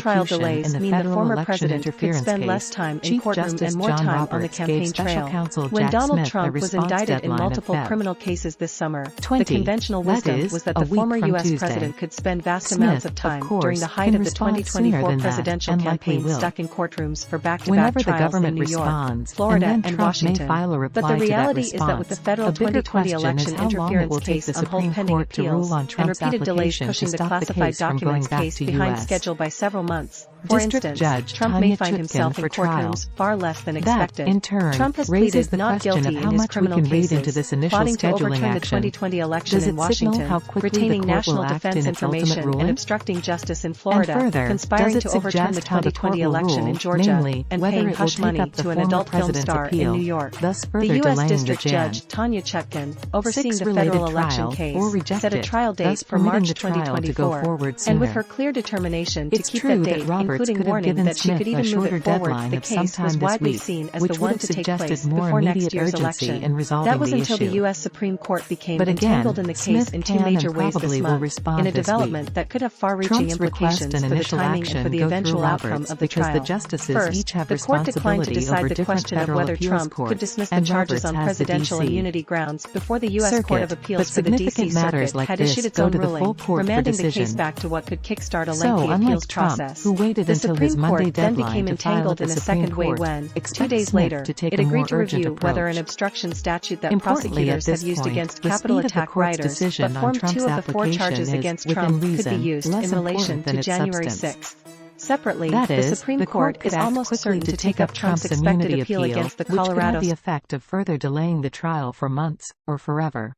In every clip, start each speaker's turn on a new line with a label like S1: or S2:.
S1: trial delays mean the former president could spend less time in courtroom and more time on the campaign trail. When Donald Trump was indicted in multiple criminal cases this summer, the conventional wisdom was that the former U.S. president could spend vast amounts of time during the height of the 2024 presidential campaign stuck in courtrooms for back-to-back trials in New York, Florida, and Washington. But the reality is that with the federal 2020 election interference case on hold pending appeals, and repeated delays pushing the classified documents case behind schedule by several months, for instance, Trump may find himself in courtrooms far less than expected.
S2: In turn,
S1: Trump has pleaded not guilty in his criminal cases, plotting to overturn the 2020 election in Washington, retaining national defense information and obstructing justice in Florida, conspiring to overturn the 2020 election in Georgia, and paying hush money to an adult film star in New York. The U.S. District Judge Tanya Chutkan, overseeing the federal election case, set a trial date for March 2024, and with her clear determination to keep that date, including warning that she could even move it forward, the case was widely seen as the one to take place before next year's election. That was until the U.S. Supreme Court became entangled in the case in two major ways this month, in a development that could have far-reaching implications for the timing and for the eventual outcome of the trial. First, the court declined to decide the question of whether Trump could dismiss the charges on presidential immunity grounds before the U.S. Court of Appeals for the D.C. Circuit had issued its own ruling, remanding the case back to what could kickstart a lengthy appeals process. The Supreme Court then became entangled in a second way when, 2 days later, it agreed to review whether an obstruction statute that prosecutors have used against Capitol attack rioters, but Form 2 of the 4 charges against Trump could be used in relation to January 6. Separately, the Supreme Court is almost certain to take up Trump's expected appeal against the Colorado,
S2: which could have the effect of further delaying the trial for months, or forever.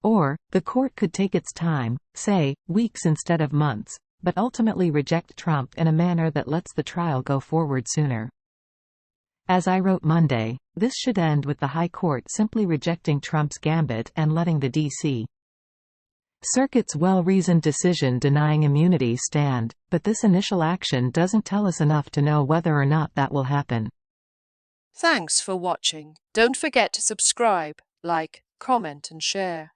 S2: Or, the court could take its time, say, weeks instead of months, but ultimately reject Trump in a manner that lets the trial go forward sooner. As I wrote Monday, this should end with the High Court simply rejecting Trump's gambit and letting the D.C. Circuit's well-reasoned decision denying immunity stand, but this initial action doesn't tell us enough to know whether or not that will happen.
S3: Thanks for watching. Don't forget to subscribe, like, comment and share.